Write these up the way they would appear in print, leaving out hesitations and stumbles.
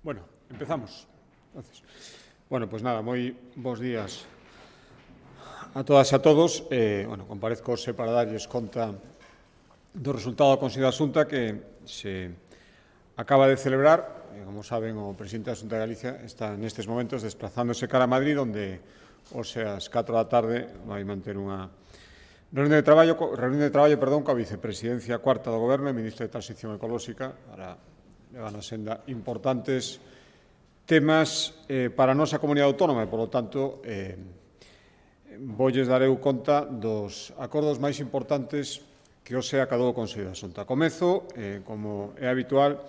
Bueno, empezamos. Entonces, bueno, pues nada, moi bons días a todas e a todos. Comparezco para darlles conta do resultado da Consello da Xunta que se acaba de celebrar. Como saben, o presidente da Xunta de Galicia está nestes momentos desplazándose cara a Madrid, onde hoxe ás 4 da tarde vai manter unha reunión de traballo coa vicepresidencia cuarta do Goberno e ministro de Transición Ecolóxica para levar na senda importantes temas para a nosa comunidade autónoma e, polo tanto, voulles dar eu conta dos acordos máis importantes que hoxe acadou o Consello da Xunta. Comezo, como é habitual,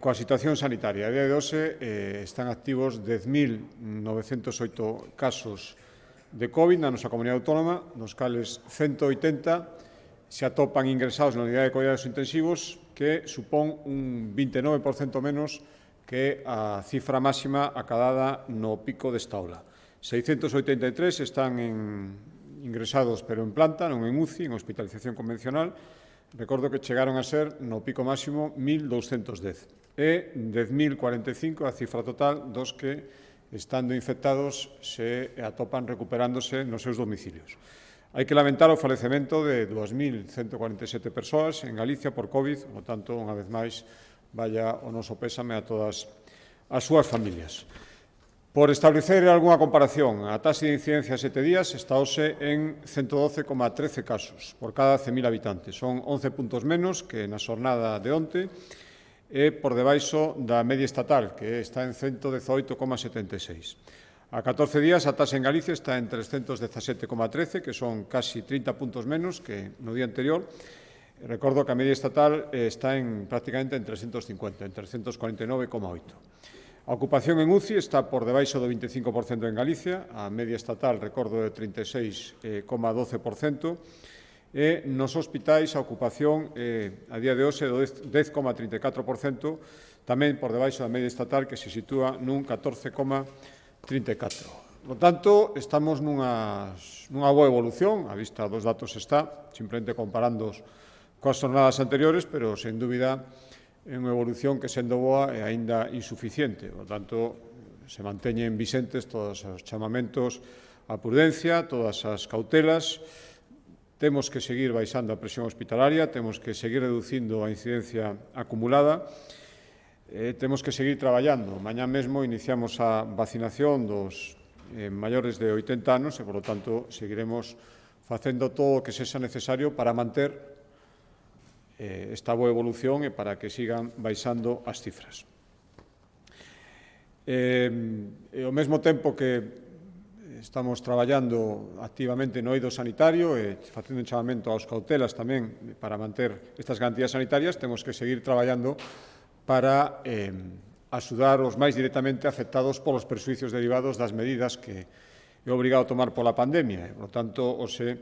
coa situación sanitaria. A día de hoxe están activos 10.908 casos de COVID na nosa comunidade autónoma, dos cales 180 se atopan ingresados na unidade de cuidados intensivos, que supón un 29% menos que a cifra máxima acadada no pico desta ola. 683 están ingresados, pero en planta, non en UCI, en hospitalización convencional. Recordo que chegaron a ser, no pico máximo, 1.210. E 10.045 a cifra total dos que, estando infectados, se atopan recuperándose nos seus domicilios. Hai que lamentar o falecemento de 2.147 persoas en Galicia por COVID, por tanto, unha vez máis, vaya o noso pésame a todas as súas familias. Por establecer algunha comparación, a taxa de incidencia a 7 días está hoxe en 112,13 casos por cada 100.000 habitantes. Son 11 puntos menos que na xornada de onte e por debaixo da media estatal, que está en 118,76. A 14 días, a taxa en Galicia está en 317,13, que son casi 30 puntos menos que no día anterior. Recordo que a media estatal está prácticamente en 350, en 349,8. A ocupación en UCI está por debaixo do 25% en Galicia, a media estatal, recordo, de 36,12%, e nos hospitais a ocupación a día de hoxe do 10,34%, tamén por debaixo da media estatal, que se sitúa nun 14,34%. Por tanto, estamos nunha boa evolución, a vista dos datos está, simplemente comparando coas jornadas anteriores, pero, sen dúbida, é unha evolución que, sendo boa, é aínda insuficiente. Por tanto, se manteñen vixentes todos os chamamentos á prudencia, todas as cautelas. Temos que seguir baixando a presión hospitalaria, temos que seguir reducindo a incidencia acumulada, temos que seguir traballando. Mañá mesmo iniciamos a vacinación dos maiores de 80 anos e, por lo tanto, seguiremos facendo todo o que sexa necesario para manter esta boa evolución e para que sigan baixando as cifras. Ao mesmo tempo que estamos traballando activamente no eido sanitario e facendo un chamamento aos cautelas tamén para manter estas garantías sanitarias, temos que seguir traballando para axudar os máis directamente afectados polos perxuicios derivados das medidas que é obrigado a tomar pola pandemia. Por tanto, hoxe,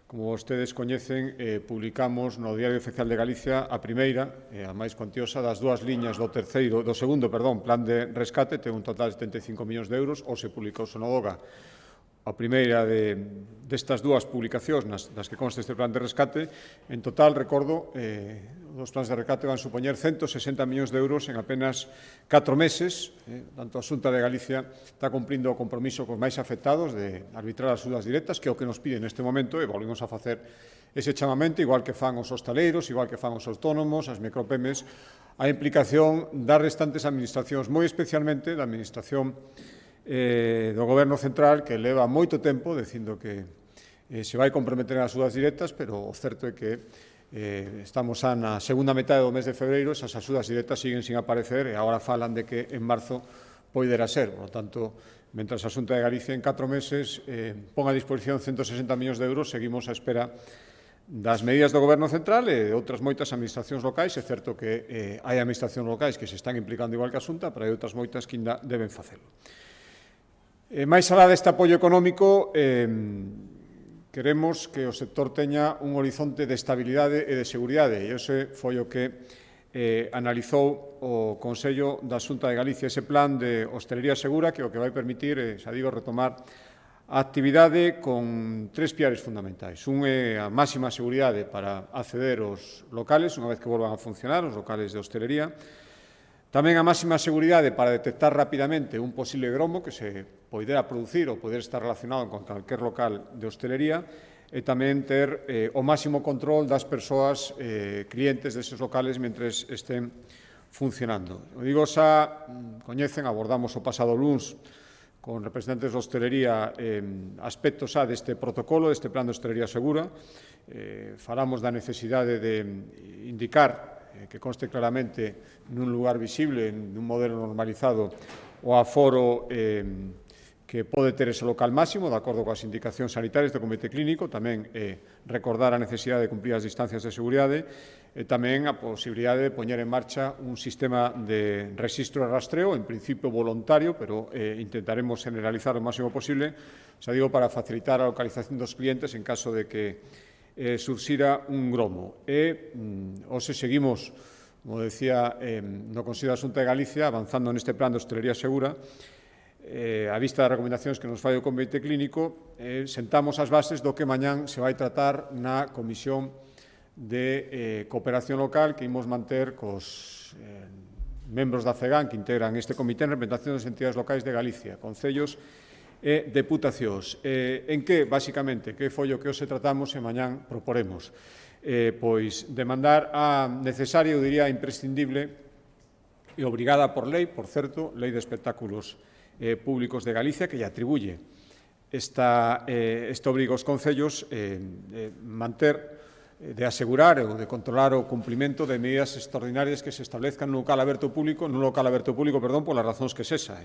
como vostedes coñecen, publicamos no Diario Oficial de Galicia a primeira, a máis cuantiosa, das dúas liñas do segundo plan de rescate, ten un total de 75 millóns de euros, ou se publicou no DOGA a primeira destas dúas publicacións das que consta este plan de rescate. En total, recordo, os plans de rescate van supoñer 160 millóns de euros en apenas 4 meses. Tanto a Xunta de Galicia está cumprindo o compromiso cos máis afectados de arbitrar as axudas directas, que é o que nos pide neste momento, e volvemos a facer ese chamamento, igual que fan os hostaleiros, igual que fan os autónomos, as micropemes, a implicación das restantes administracións, moi especialmente da administración do Goberno Central, que leva moito tempo dicindo que se vai comprometer as axudas directas, pero o certo é que estamos na segunda metade do mes de febreiro, esas axudas directas siguen sin aparecer e agora falan de que en marzo poderá ser. Por lo tanto, mentras a Xunta de Galicia en 4 meses pon a disposición 160 millóns de euros, seguimos á espera das medidas do Goberno Central e de outras moitas administracións locais. É certo que hai administracións locais que se están implicando igual que a Xunta, pero hai outras moitas que ainda deben facelo. Máis alá deste apoio económico, queremos que o sector teña un horizonte de estabilidade e de seguridade, e ese foi o que analizou o Consello da Xunta de Galicia, ese plan de hostelería segura, que o que vai permitir, xa digo, retomar a actividade con 3 piares fundamentais. Un é a máxima seguridade para acceder aos locales, unha vez que volvan a funcionar, os locales de hostelería. Tamén a máxima seguridade para detectar rapidamente un posible gromo que se poidera producir ou poder estar relacionado con calquer local de hostelería, e tamén ter o máximo control das persoas clientes deses locales mentres estén funcionando. O digo, xa coñecen, abordamos o pasado luns con representantes de hostelería aspectos xa deste protocolo, deste plan de hostelería segura. Falamos da necesidade de indicar que conste claramente nun lugar visible, nun modelo normalizado, o aforo que pode ter ese local máximo, de acordo coas indicacións sanitarias do Comité Clínico, tamén recordar a necesidade de cumprir as distancias de seguridade, e tamén a posibilidade de poñer en marcha un sistema de rexistro e rastreo, en principio voluntario, pero intentaremos generalizar o máximo posible, xa digo, para facilitar a localización dos clientes en caso de que surxira un gromo. E hoxe seguimos, como decía, no Consello da Xunta de Galicia, avanzando neste plan de hostelería segura. A vista das recomendacións que nos fai o Comité Clínico, sentamos as bases do que mañán se vai tratar na Comisión de Cooperación Local que imos manter cos membros da FEGAN que integran este comité en representación das entidades locais de Galicia, concellos e deputacións. En que, basicamente, que foi o que hoxe tratamos e mañán proporemos? Pois demandar a necesaria, eu diría, imprescindible e obrigada por lei, por certo, Lei de Espectáculos Públicos de Galicia, que lle atribuye este obrigo aos concellos manter, de asegurar ou de controlar o cumprimento de medidas extraordinarias que se establezcan nun local aberto público, polas razóns que sexa.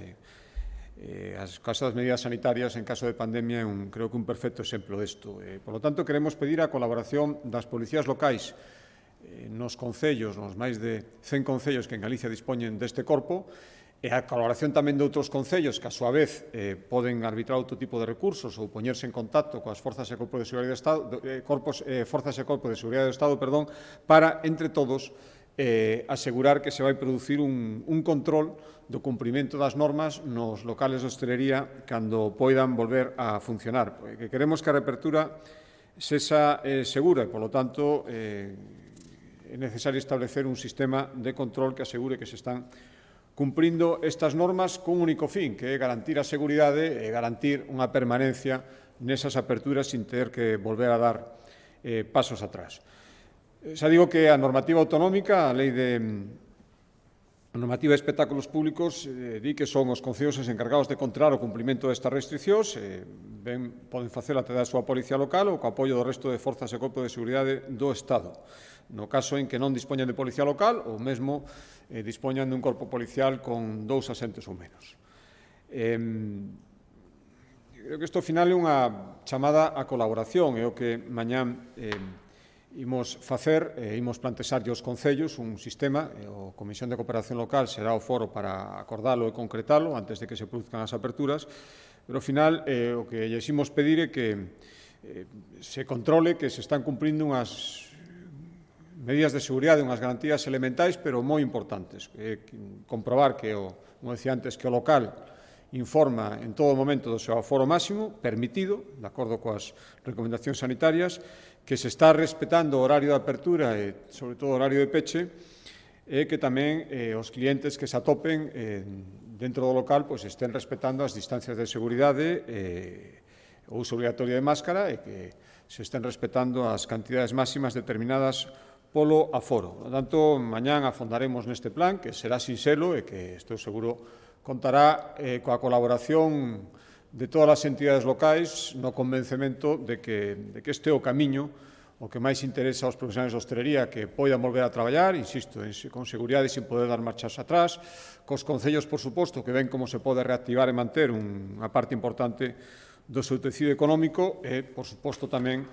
As casas das medidas sanitarias en caso de pandemia creo que un perfecto exemplo desto. Por lo tanto, queremos pedir a colaboración das policías locais nos concellos, nos máis de 100 concellos que en Galicia dispoñen deste corpo, e a colaboración tamén de outros concellos que, a súa vez, poden arbitrar outro tipo de recursos ou poñerse en contacto coas forzas e corpos de seguridade do Estado, forzas e corpos de seguridade do Estado, para, entre todos, asegurar que se vai producir un control do cumprimento das normas nos locales de hostelería cando poidan volver a funcionar. Que queremos que a reapertura sexa segura e, polo tanto, é necesario establecer un sistema de control que asegure que se están cumprindo estas normas cun único fin, que é garantir a seguridade e garantir unha permanencia nesas aperturas sin ter que volver a dar pasos atrás. Xa digo que a normativa autonómica, a Lei de Normativa de Espectáculos Públicos, di que son os concellos os encargados de controlar o cumprimento destas restriccións, poden facelo a través da súa policía local ou co apoio do resto de forzas e corpos de seguridade do Estado. No caso en que non dispoñan de policía local ou mesmo dispoñan dun corpo policial con 2 asentes ou menos. Creo que isto ao final é unha chamada a colaboración, é o que mañán imos facer, imos plantexarlle aos concellos un sistema, a Comisión de Cooperación Local será o foro para acordalo e concretalo antes de que se produzcan as aperturas, pero ao final o que lles imos pedir é que se controle que se están cumprindo unhas medidas de seguridade, unhas garantías elementais, pero moi importantes. Comprobar que, como decía antes, que o local informa en todo momento do seu aforo máximo, permitido, de acordo coas recomendacións sanitarias, que se está respetando o horario de apertura e, sobre todo, o horario de peche, e que tamén os clientes que se atopen dentro do local estén respetando as distancias de seguridade, o uso obligatorio de máscara e que se estén respetando as cantidades máximas determinadas polo aforo. Por tanto, mañán afondaremos neste plan, que será sinxelo e que, estou seguro, contará coa colaboración de todas as entidades locais no convencemento de que este é o camiño o que máis interesa aos profesionais de hostelería, que poidan volver a traballar, insisto, con seguridade sin poder dar marchas atrás, cos concellos, por suposto, que ven como se pode reactivar e manter unha parte importante do seu tecido económico e, por suposto, tamén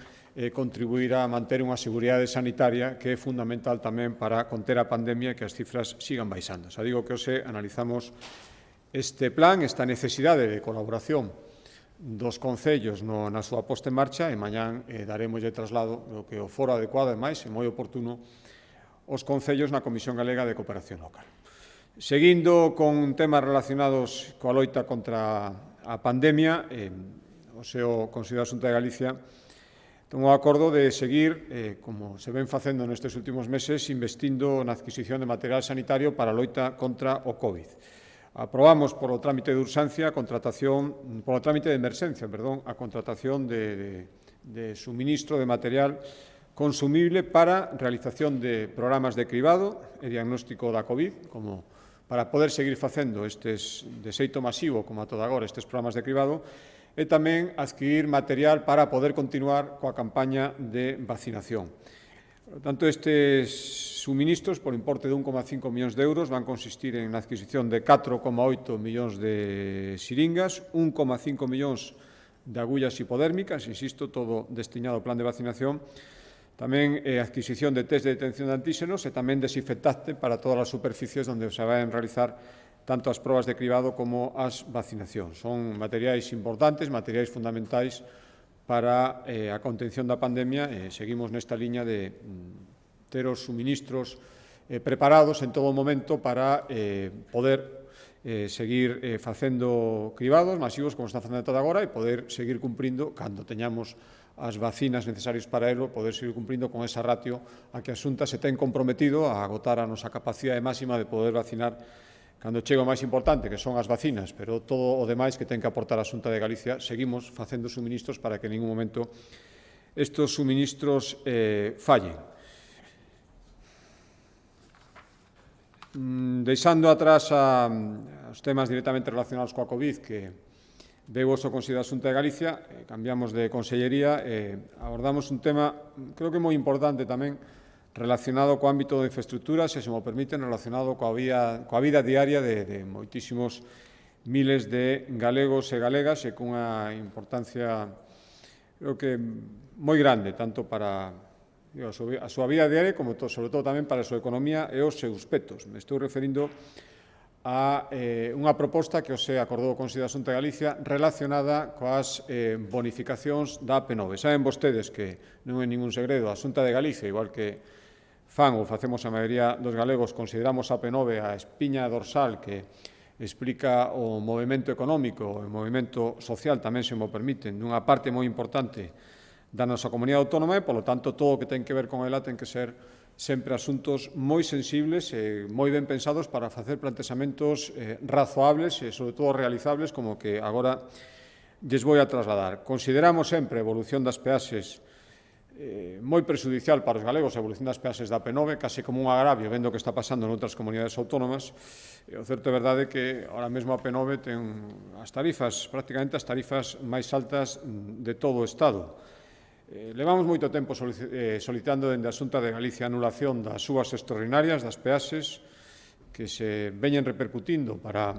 contribuir a manter unha seguridade sanitaria que é fundamental tamén para conter a pandemia e que as cifras sigan baixando. Xa digo que hoxe analizamos este plan, esta necesidade de colaboración dos concellos na súa posta en marcha e mañán daremos traslado do que o foro adecuado e máis, e moi oportuno, os concellos na Comisión Galega de Cooperación Local. Seguindo con temas relacionados coa loita contra a pandemia, o seu Consello da Xunta de Galicia Tomou o acordo de seguir, como se ven facendo nestes últimos meses, investindo na adquisición de material sanitario para a loita contra o COVID. Aprobamos polo trámite de urxencia polo trámite de emerxencia, a contratación de suministro de material consumible para realización de programas de cribado e diagnóstico da COVID, como para poder seguir facendo estes de xeito masivo, como a toda agora, estes programas de cribado, e tamén adquirir material para poder continuar coa campaña de vacinación. Por tanto, estes suministros, por importe de 1,5 millóns de euros, van consistir en a adquisición de 4,8 millóns de xiringas, 1,5 millóns de agullas hipodérmicas, insisto, todo destinado ao plan de vacinación, tamén adquisición de test de detención de antíxenos e tamén desinfectante para todas as superficies onde se van a realizar tanto as probas de cribado como as vacinacións. Son materiais importantes, materiais fundamentais para a contención da pandemia e seguimos nesta liña de ter os suministros preparados en todo momento para poder seguir facendo cribados masivos como está facendo ata agora e poder seguir cumprindo, cando teñamos as vacinas necesarias para elo, poder seguir cumprindo con esa ratio a que a Xunta se ten comprometido a agotar a nosa capacidade máxima de poder vacinar cando chega o máis importante, que son as vacinas, pero todo o demais que ten que aportar a Xunta de Galicia, seguimos facendo suministros para que en ningún momento estes suministros fallen. Deixando atrás os temas directamente relacionados coa COVID, que veu o Consello da Xunta de Galicia, cambiamos de consellería e abordamos un tema, creo que moi importante tamén, relacionado co ámbito de infraestructuras, se me permiten, relacionado coa vida diaria de moitísimos miles de galegos e galegas e cunha importancia, creo que, moi grande, tanto para a súa vida diaria como, sobre todo, tamén para a súa economía e os seus petos. Me estou referindo a unha proposta que se acordou o Consello da Xunta de Galicia relacionada coas bonificacións da AP9. Saben vostedes que non é ningún segredo, a Xunta de Galicia, igual que facemos a maioría dos galegos, consideramos a AP9 a espiña dorsal que explica o movimento económico, o movimento social, tamén se mo permiten, dunha parte moi importante da nosa comunidade autónoma e, polo tanto, todo o que ten que ver con ela ten que ser sempre asuntos moi sensibles e moi ben pensados para facer plantexamentos razoables e, sobre todo, realizables, como que agora lles vou a trasladar. Consideramos sempre a evolución das peaxes moi prexudicial para os galegos, a evolución das peaxes da AP9, case como un agravio, vendo o que está pasando noutras comunidades autónomas. E o certo é verdade que ahora mesmo a AP9 ten as tarifas, prácticamente as tarifas máis altas de todo o Estado. Levamos moito tempo solicitando dende a Xunta de Galicia a anulación das subas extraordinarias das peaxes que se veñen repercutindo para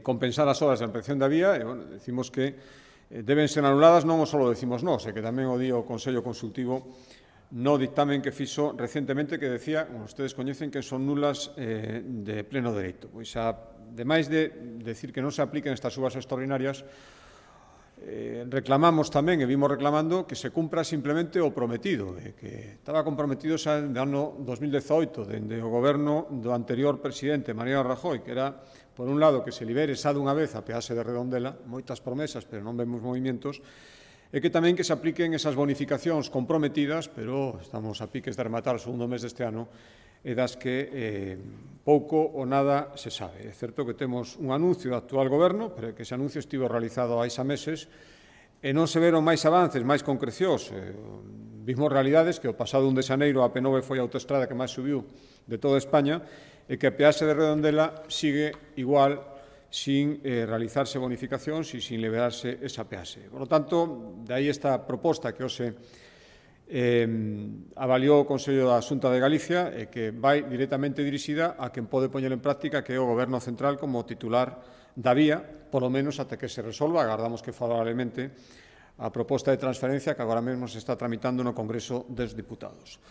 compensar as horas de ampliación da vía e, decimos que deben ser anuladas, non só o decimos nós, e que tamén o di o Consello Consultivo no dictamen que fixo recentemente que decía, como ustedes coñecen, que son nulas de pleno dereito. Pois, ademais de decir que non se apliquen estas subas extraordinarias, reclamamos tamén, e vimos reclamando, que se cumpra simplemente o prometido, que estaba comprometido xa no ano 2018, dende o goberno do anterior presidente, Mariano Rajoy, que era, por un lado, que se libere xa dunha vez a peaxe de Redondela, moitas promesas, pero non vemos movimientos, e que tamén que se apliquen esas bonificacións comprometidas, pero estamos a piques de rematar o segundo mes deste ano, e das que pouco ou nada se sabe. É certo que temos un anuncio do actual goberno, pero que ese anuncio estivo realizado hai xa meses e non se veron máis avances, máis concrecións. Vimos realidades que o pasado 1 de xaneiro a AP9 foi a autoestrada que máis subiu de toda España e que a peaxe de Redondela sigue igual sin realizarse bonificacións e sin liberarse esa peaxe. Por lo tanto, de aí esta proposta que hoxe avaliou o Consello da Xunta de Galicia e que vai directamente dirixida a quen pode poñer en práctica, que é o Goberno Central como titular da vía, polo menos até que se resolva. Agardamos que favorablemente a proposta de transferencia que agora mesmo se está tramitando no Congreso dos Diputados.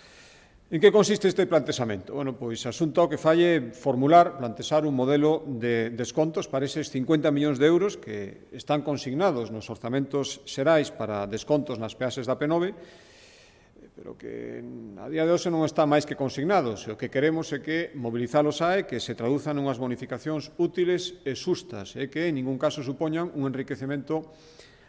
En que consiste este plantexamento? Bueno, pois a Xunta o que fai é plantexar un modelo de descontos para eses 50 millóns de euros que están consignados nos orzamentos xerais para descontos nas peaxes da P9, pero que a día de hoxe non está máis que consignados. O que queremos é que mobilizalos e que se traduzan en unhas bonificacións útiles e xustas e que en ningún caso supoñan un enriquecemento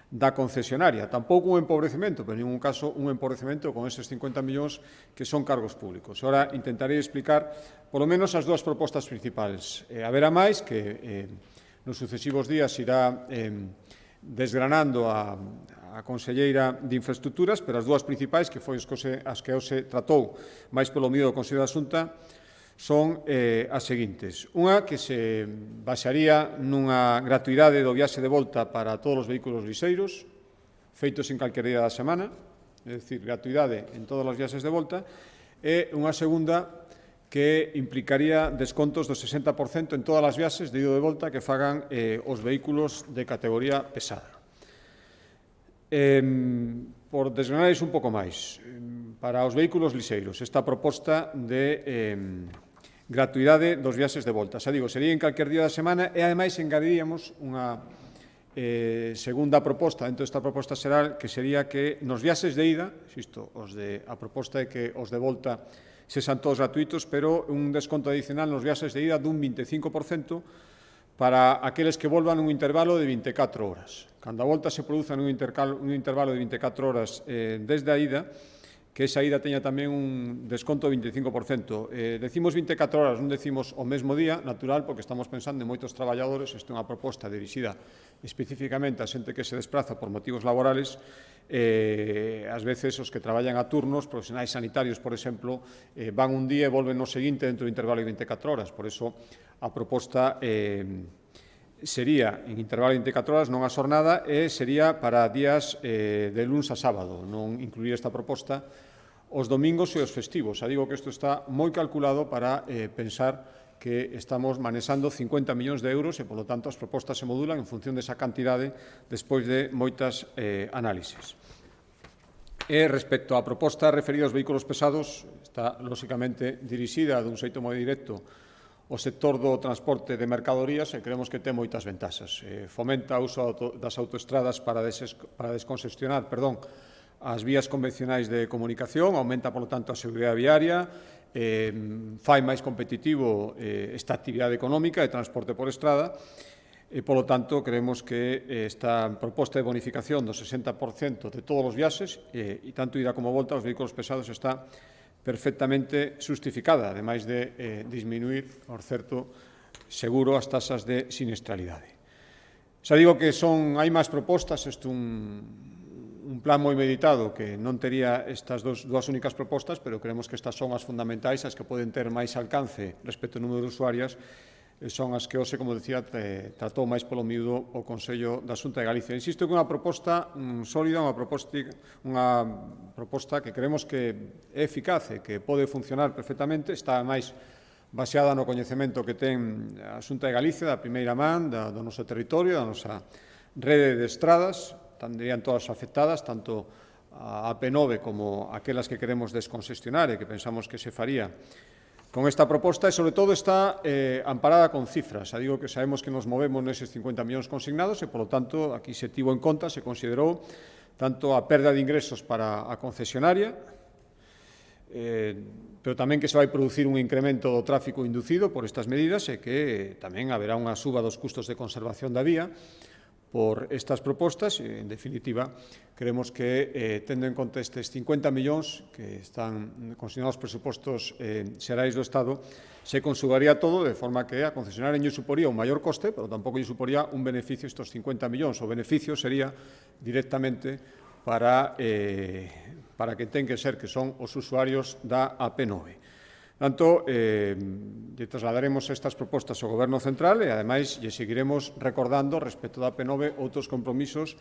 da concesionaria. Tampouco un empobrecemento, pero en ningún caso un empobrecemento con eses 50 millóns que son cargos públicos. Ahora intentarei explicar, polo menos, as dúas propostas principales. Haberá máis que nos sucesivos días irá desgranando a conselleira de Infraestructuras, pero as dúas principais, que foi as que hoxe tratou máis pelo mío do Consello da Xunta, son as seguintes. Unha que se basearía nunha gratuidade do viaxe de volta para todos os vehículos lixeiros, feitos en calquer día da semana, é dicir, gratuidade en todos os viaxes de volta, e unha segunda que implicaría descontos do 60% en todas as viaxes de ida e de volta que fagan os vehículos de categoría pesada. Por desgranarles un pouco máis, para os vehículos lixeiros, esta proposta de gratuidade dos viaxes de volta. Xa digo, sería en calquer día da semana e, ademais, engadiríamos unha segunda proposta dentro desta proposta xeral, que sería que nos viaxes de ida, insisto, a proposta é que os de volta sexan todos gratuitos, pero un desconto adicional nos viaxes de ida dun 25% para aqueles que volvan nun intervalo de 24 horas. Cando a volta se produza nun intervalo de 24 horas desde a ida, que esa ida teña tamén un desconto do 25%. Decimos 24 horas, non decimos o mesmo día, natural, porque estamos pensando en moitos traballadores. Isto é unha proposta dirixida especificamente a xente que se despraza por motivos laborales. Ás veces os que traballan a turnos, profesionais sanitarios, por exemplo, van un día e volven no seguinte dentro do intervalo de 24 horas. Por iso a proposta sería en intervalo de 24 horas, non a xornada, e sería para días de luns a sábado, non incluir esta proposta os domingos e os festivos. Xa digo que isto está moi calculado para pensar que estamos manexando 50 millóns de euros e, polo tanto, as propostas se modulan en función desa cantidade despois de moitas análises. E, respecto á proposta referida aos vehículos pesados, está, lóxicamente, dirixida dun xeito moi directo o sector do transporte de mercadorías e creemos que ten moitas ventaxas. Fomenta o uso das autoestradas para descongestionar as vías convencionais de comunicación, aumenta, polo tanto, a seguridade viaria, fai máis competitivo esta actividade económica de transporte por estrada e, polo tanto, creemos que esta proposta de bonificación do 60% de todos os viaxes, e tanto ida como volta aos vehículos pesados, está perfectamente justificada, ademais de disminuir, por certo, seguro as tasas de siniestralidade. Xa digo que hai máis propostas, isto un plan moi meditado que non tería estas dúas únicas propostas, pero creemos que estas son as fundamentais, as que poden ter máis alcance respecto ao número de usuarias, son as que hoxe, como decía, tratou máis polo miúdo o Consello da Xunta de Galicia. Insisto que é unha proposta sólida, unha proposta que creemos que é eficaz e que pode funcionar perfectamente, está máis baseada no coñecemento que ten a Xunta de Galicia, da primeira man, do noso territorio, da nosa rede de estradas, dirían todas afectadas, tanto a AP9 como aquelas que queremos descongestionar e que pensamos que se faría con esta proposta, e, sobre todo, está amparada con cifras. Digo que sabemos que nos movemos neses 50 millóns consignados e, polo tanto, aquí se tivo en conta, se considerou tanto a perda de ingresos para a concesionaria, pero tamén que se vai producir un incremento do tráfico inducido por estas medidas e que tamén haberá unha suba dos custos de conservación da vía por estas propostas e, en definitiva, creemos que, tendo en conta estes 50 millóns que están consignados presupostos xerais do Estado, se consugaría todo de forma que a concesionaria non suporía un maior coste, pero tampouco lle suporía un beneficio estes 50 millóns. O beneficio sería directamente para que ten que ser, que son os usuarios da AP9. Tanto, lle trasladaremos estas propostas ao Goberno Central e, ademais, lle seguiremos recordando, respecto da AP9, outros compromisos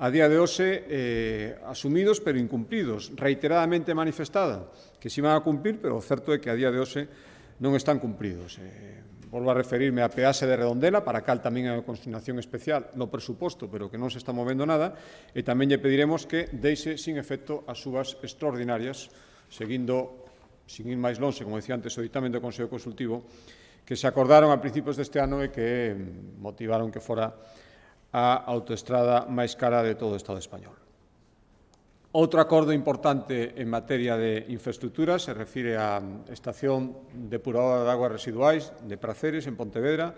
a día de hoxe asumidos pero incumplidos, reiteradamente manifestada, que se iban a cumprir, pero o certo é que a día de hoxe non están cumpridos. Volvo a referirme á peaxe de Redondela, para cal tamén hai unha consignación especial no presuposto, pero que non se está movendo nada, e tamén lle pediremos que deixe sin efecto as subas extraordinarias, seguindo, sin ir máis longe, como decía antes, o ditame do Consello Consultivo, que se acordaron a principios deste ano e que motivaron que fora a autoestrada máis cara de todo o Estado español. Outro acordo importante en materia de infraestructuras se refire á estación depuradora de aguas residuais de Praceres, en Pontevedra.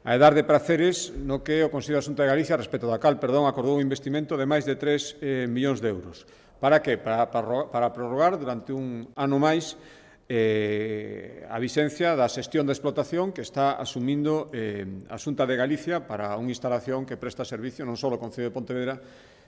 a dar de praceres no que o Consello da Xunta de Galicia, respecto da cal, acordou un investimento de máis de 3 millóns de euros. Para que? Para prorrogar durante un ano máis a vixencia da xestión de explotación que está asumindo a Xunta de Galicia para unha instalación que presta servicio non só ao Concello de Pontevedra,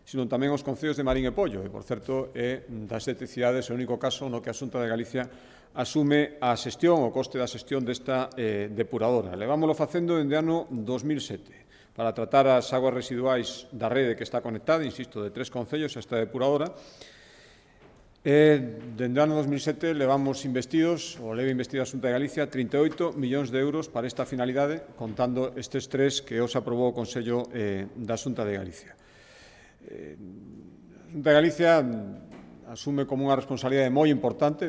sino tamén aos concellos de Marín e Pollo, e, por certo, é das 7 cidades o único caso no que a Xunta de Galicia asume a xestión, o coste da xestión desta depuradora. Levámoslo facendo dende o ano 2007 para tratar as aguas residuais da rede que está conectada, insisto, de 3 concellos a esta depuradora. Dende o ano 2007 levamos investidos, ou leva investida a Xunta de Galicia, 38 millóns de euros para esta finalidade, contando estes 3 que os aprobou o Consello da Xunta de Galicia. A Xunta de Galicia asume como unha responsabilidade moi importante,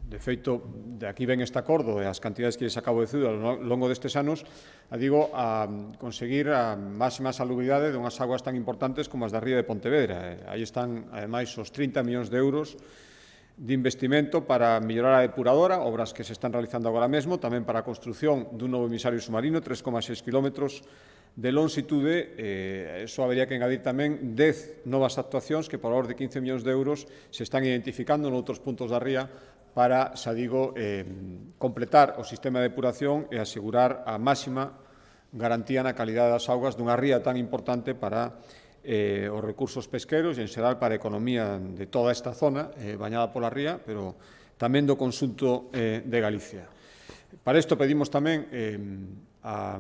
de feito, de aquí ven este acordo e as cantidades que lles acabo de decir ao longo destes anos, a conseguir a máxima salubridade dunhas aguas tan importantes como as da ría de Pontevedra. Aí están, ademais, os 30 millóns de euros de investimento para mellorar a depuradora, obras que se están realizando agora mesmo, tamén para a construción dun novo emisario submarino, 3,6 kilómetros de longitude. Eso habería que engadir tamén 10 novas actuacións que, por valor de 15 millóns de euros, se están identificando noutros puntos da ría para, xa digo, completar o sistema de depuración e asegurar a máxima garantía na calidade das augas dunha ría tan importante para os recursos pesqueros e, en xeral, para a economía de toda esta zona bañada pola ría, pero tamén do conxunto de Galicia. Para isto pedimos tamén a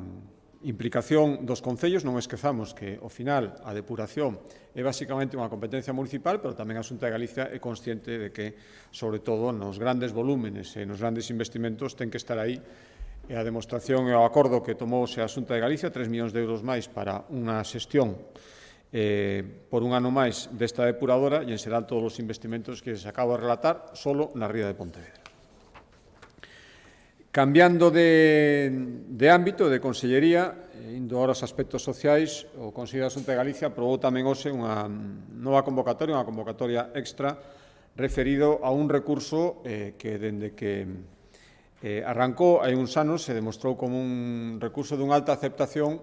implicación dos concellos. Non esquezamos que, ao final, a depuración é basicamente unha competencia municipal, pero tamén a Xunta de Galicia é consciente de que, sobre todo, nos grandes volúmenes e nos grandes investimentos, ten que estar aí. E a demostración e o acordo que tomouse a Xunta de Galicia, 3 millóns de euros máis para unha xestión por un ano máis desta depuradora, e en xeral todos os investimentos que se acabo de relatar solo na ría de Pontevedra. Cambiando de ámbito, de consellería, indo ahora aos aspectos sociais, o Consello da Xunta de Galicia aprobou tamén hoxe unha nova convocatoria, unha convocatoria extra, referido a un recurso que, dende que arrancou hai uns anos, se demostrou como un recurso dunha alta aceptación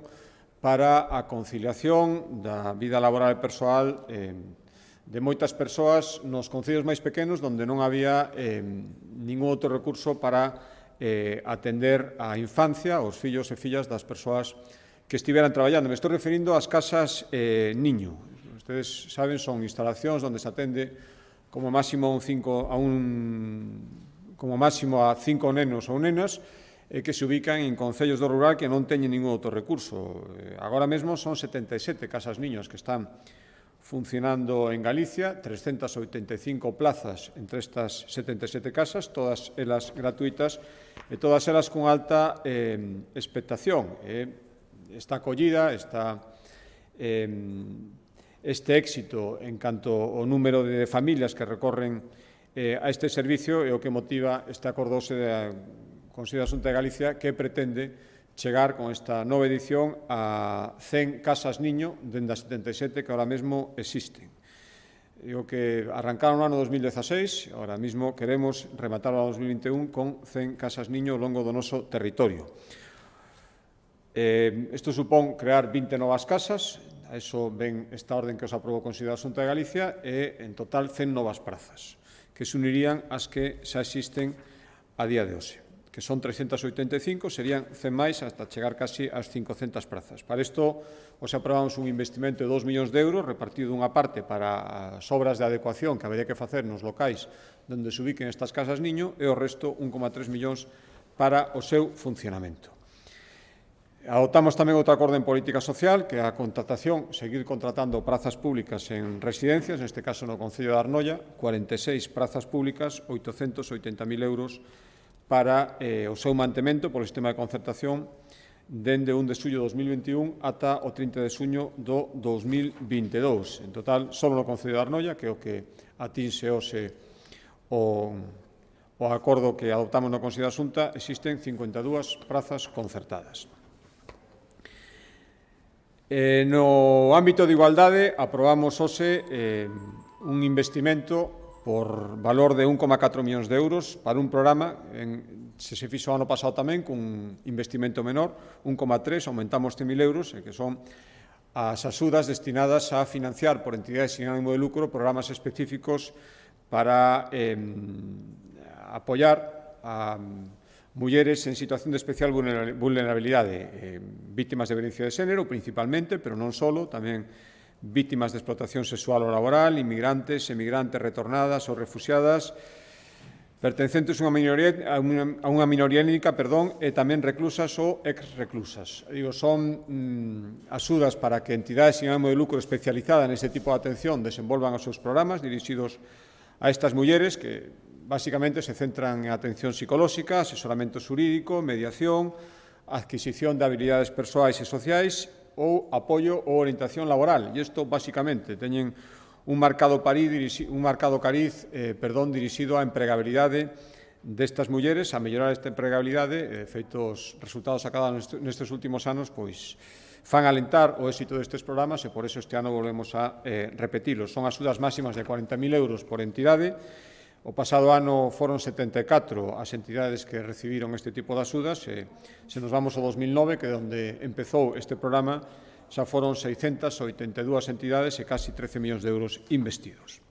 para a conciliación da vida laboral e persoal de moitas persoas nos concellos máis pequenos, onde non había ningún outro recurso para atender a infancia, os fillos e fillas das persoas que estiveran traballando. Me estou referindo ás casas niño. Ustedes saben, son instalacións onde se atende como máximo a 5 nenos ou nenas que se ubican en concellos do rural que non teñen ningún outro recurso. Agora mesmo son 77 casas niños que están funcionando en Galicia, 385 plazas entre estas 77 casas, todas elas gratuitas e todas elas con alta expectación. Esta acollida, este éxito en canto ao número de familias que recorren a este servicio é o que motiva este acordose da Consello da Xunta de Galicia, que pretende chegar con esta nova edición a 100 casas niño dende as 77 que ahora mesmo existen. Digo que arrancaron no ano 2016, ahora mesmo queremos rematar o ano 2021 con 100 casas niño ao longo do noso territorio. Isto supón crear 20 novas casas, a eso ven esta orden que os aprobou o Consello da Xunta de Galicia, e en total 100 novas prazas, que se unirían ás que xa existen a día de hoxe, que son 385, serían 100 máis hasta chegar casi ás 500 prazas. Para isto, os aprobamos un investimento de 2 millóns de euros, repartido unha parte para as obras de adecuación que habería que facer nos locais onde se ubiquen estas casas niño, e o resto, 1,3 millóns, para o seu funcionamento. Adoptamos tamén outro acordo en política social, que é a contratación, seguir contratando prazas públicas en residencias, neste caso no Concello de Arnoia, 46 prazas públicas, 880.000 euros, para o seu mantemento polo sistema de concertación dende 1 de xullo de 2021 ata o 30 de xuño do 2022. En total, só no Concello de Arnoia, que é o que atinxe hoxe o acordo que adoptamos no Consello da Xunta, existen 52 prazas concertadas. No ámbito de igualdade, aprobamos hoxe un investimento por valor de 1,4 millóns de euros para un programa, se fixo o ano pasado tamén, cun investimento menor, 1,3, aumentamos 100.000 euros, que son as axudas destinadas a financiar por entidades sin ánimo de lucro programas específicos para apoiar a mulleres en situación de especial vulnerabilidade, vítimas de violencia de xénero, principalmente, pero non só, tamén vítimas de explotación sexual ou laboral, inmigrantes, emigrantes retornadas ou refuxiadas, pertencentes a unha minoría étnica, e tamén reclusas ou ex-reclusas. Son axudas para que entidades sin ánimo de lucro especializadas neste tipo de atención desenvolvan os seus programas dirixidos a estas mulleres que basicamente se centran en atención psicolóxica, asesoramento xurídico, mediación, adquisición de habilidades persoais e sociais ou apoio ou orientación laboral. E isto, basicamente, teñen un marcado cariz dirixido á empregabilidade destas mulleres, a mellorar esta empregabilidade, feitos resultados acadados nestes últimos anos, pois fan alentar o éxito destes programas e por eso este ano volvemos a repetilos. Son axudas máximas de 40.000 euros por entidade. O pasado ano foron 74 as entidades que recibiron este tipo de axudas e se nos vamos ao 2009, que é onde empezou este programa, xa foron 682 entidades e casi 13 millóns de euros investidos.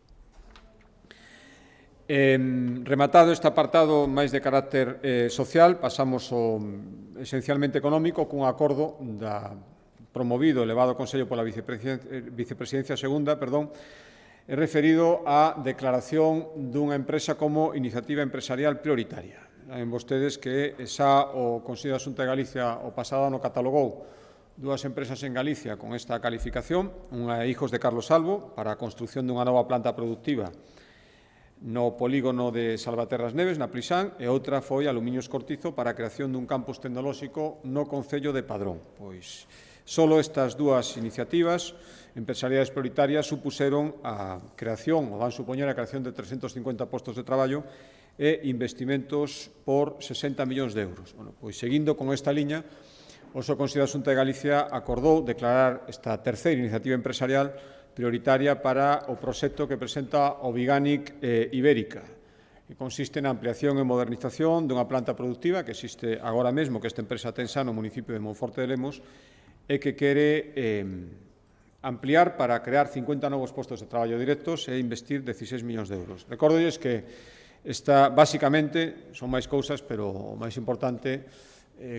Rematado este apartado máis de carácter social, pasamos ao esencialmente económico cun acordo promovido, elevado ao Consello pola Vicepresidencia Segunda, referido á declaración dunha empresa como iniciativa empresarial prioritaria. Saben vostedes que xa o Consello da Xunta de Galicia o pasado ano catalogou dúas empresas en Galicia con esta calificación, unha é Hijos de Carlos Salvo, para a construción dunha nova planta productiva no polígono de Salvaterras Neves, na Plisán, e outra foi Aluminios Cortizo para a creación dun campus tecnolóxico no Concello de Padrón. Pois, solo estas dúas iniciativas empresariais prioritarias supuseron a creación, ou van supoñer a creación de 350 postos de traballo e investimentos por 60 millóns de euros. Pois, seguindo con esta liña, o Consello da Xunta de Galicia acordou declarar esta terceira iniciativa empresarial prioritaria para o proxecto que presenta o Biganic Ibérica, que consiste na ampliación e modernización dunha planta productiva que existe agora mesmo, que esta empresa ten xa no municipio de Monforte de Lemos, e que quere ampliar para crear 50 novos postos de traballo directos e investir 16 millóns de euros. Recórdolles que esta, basicamente, son máis cousas, pero o máis importante,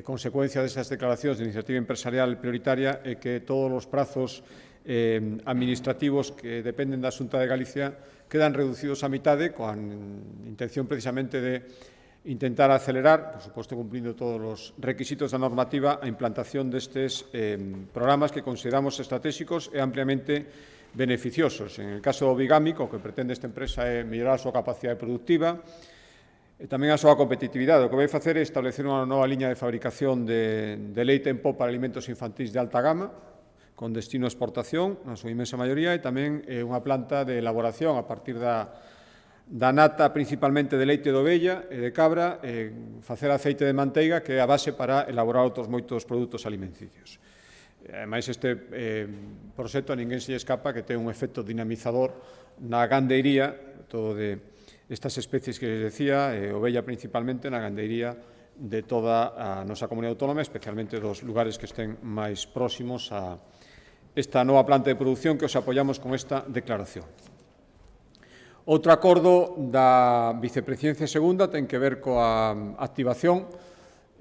consecuencia destas declaracións de iniciativa empresarial prioritaria é que todos os prazos administrativos que dependen da Xunta de Galicia quedan reducidos a mitade, coa intención precisamente de intentar acelerar, por suposto cumplindo todos os requisitos da normativa, a implantación destes programas que consideramos estratégicos e ampliamente beneficiosos. En el caso do Bigámic, o que pretende esta empresa é mellorar a súa capacidade productiva e tamén a súa competitividade. O que vai facer é establecer unha nova liña de fabricación de leite en pó para alimentos infantís de alta gama, con destino a exportación, na súa inmensa maioría, e tamén unha planta de elaboración a partir da nata principalmente de leite de ovella e de cabra, facer aceite de manteiga, que é a base para elaborar outros moitos produtos alimenticios. Ademais, este proxecto a ninguén se lle escapa que ten un efecto dinamizador na gandeiría, todo de estas especies que les decía, ovella principalmente, na gandeiría de toda a nosa comunidade autónoma, especialmente dos lugares que estén máis próximos a esta nova planta de produción que os apoiamos con esta declaración. Outro acordo da Vicepresidencia Segunda ten que ver coa activación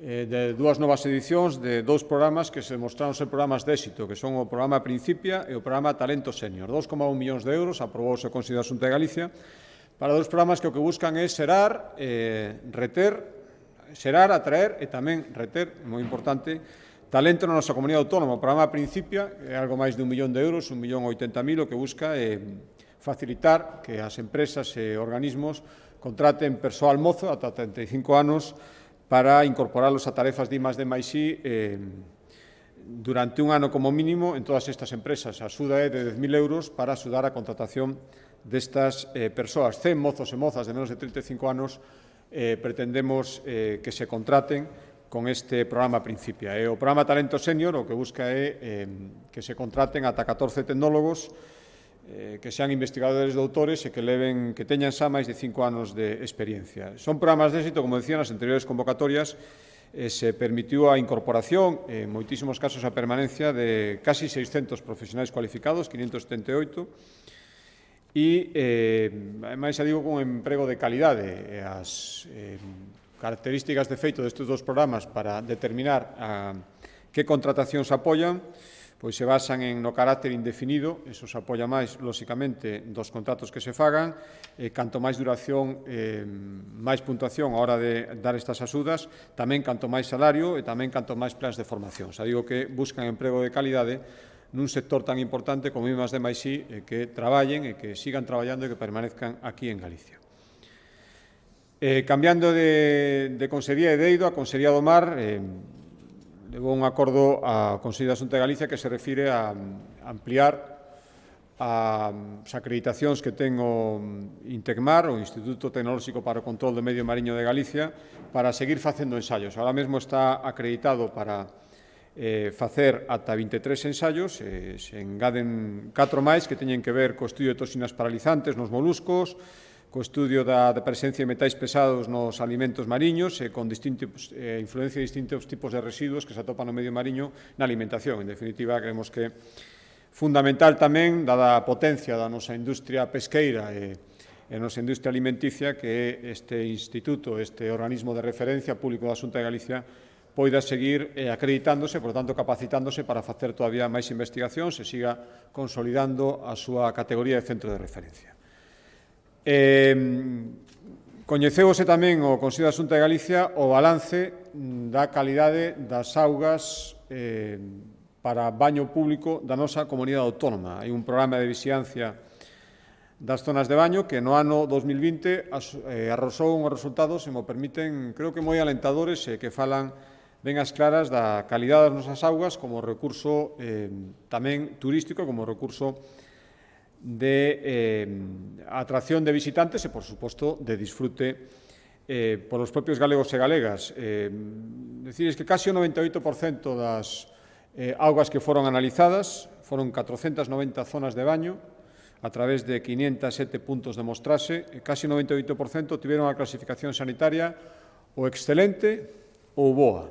de dúas novas edicións de dous programas que se demostraron ser programas de éxito, que son o programa Principia e o programa Talento Sénior. 2,1 millóns de euros aprobouse o Consello da Xunta de Galicia para dous programas que o que buscan é xerar, atraer e tamén reter, moi importante, talento na nosa comunidade autónoma. O programa Principia é algo máis de 1 millón de euros, 1.080.000, o que busca é facilitar que as empresas e organismos contraten persoal mozo ata 35 anos para incorporalos a tarefas de I+D+I durante un ano como mínimo en todas estas empresas. A axuda é de 10.000 euros para axudar a contratación destas persoas. 100 mozos e mozas de menos de 35 anos pretendemos que se contraten con este programa Principia. O programa Talento Sénior o que busca é que se contraten ata 14 tecnólogos que sean investigadores doutores e que teñan xa máis de 5 anos de experiencia. Son programas de éxito, como decía, nas anteriores convocatorias, se permitiu a incorporación, en moitísimos casos a permanencia, de casi 600 profesionais cualificados, 578, e, máis xa digo, con emprego de calidade. As características de feito destes dos programas para determinar que contratacións apoian, pois se basan no carácter indefinido, eso se apoia máis, lóxicamente, dos contratos que se fagan, canto máis duración, máis puntuación a hora de dar estas axudas, tamén canto máis salario e tamén canto máis plans de formación. Xa digo que buscan emprego de calidade nun sector tan importante como I+D+I, que traballen e que sigan traballando e que permanezcan aquí en Galicia. Cambiando de Consellería de Eido a Consellería do Mar, levou un acordo a Consello da Xunta de Galicia que se refire a ampliar as acreditacións que ten o Intecmar, o Instituto Tecnolóxico para o Control do Medio Mariño de Galicia, para seguir facendo ensaios. Ahora mesmo está acreditado para facer ata 23 ensaios, se engaden 4 máis que teñen que ver co estudio de toxinas paralizantes nos moluscos, co estudio da presencia de metais pesados nos alimentos mariños e con influencia de distintos tipos de residuos que se atopan no medio mariño na alimentación. En definitiva, creemos que é fundamental tamén, dada a potencia da nosa industria pesqueira e a nosa industria alimenticia, que este instituto, este organismo de referencia público da Xunta de Galicia, poida seguir acreditándose, por tanto, capacitándose para facer todavía máis investigacións e siga consolidando a súa categoría de centro de referencia. Coñeceuse tamén o Consello da Xunta de Galicia o balance da calidade das augas para baño público da nosa comunidade autónoma. Hai un programa de vixiancia das zonas de baño que no ano 2020 arrosou unhos resultados, se mo permiten, creo que moi alentadores e que falan ben as claras da calidade das nosas augas como recurso tamén turístico, como recurso de atracción de visitantes e, por suposto, de disfrute por os propios galegos e galegas. Decirles que casi o 98% das augas que foron analizadas foron 490 zonas de baño a través de 507 puntos de mostraxe, e casi o 98% tiveron a clasificación sanitaria o excelente ou boa.